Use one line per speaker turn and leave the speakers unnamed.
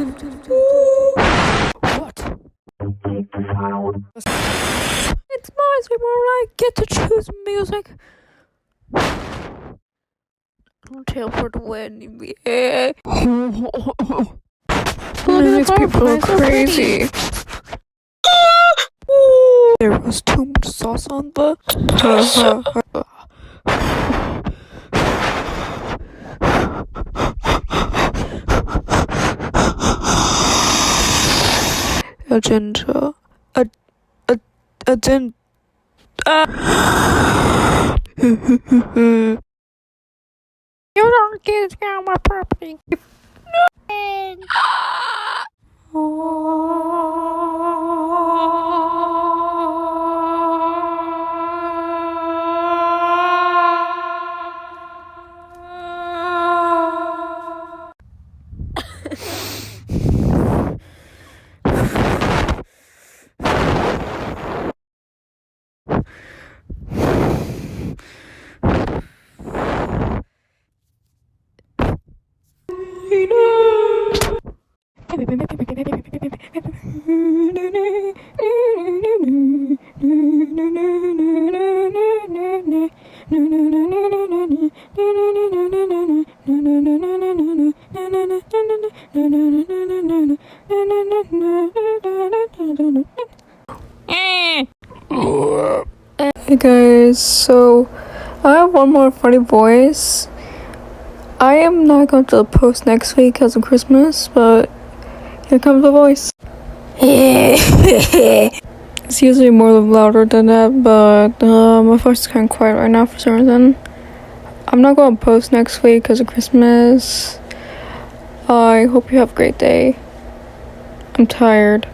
What? It's my stream where I get to choose music. Don't teleport away NBA. These people are crazy. There was too much sauce on the. Agenda. Agenda. You don't get to get on my property. Hey guys, so I have one more funny voice. I am not going to post next week because of Christmas, but here comes the voice. It's usually more louder than that, but my voice is kind of quiet right now for some reason. I'm not going to post next week because of Christmas. I hope you have a great day. I'm tired.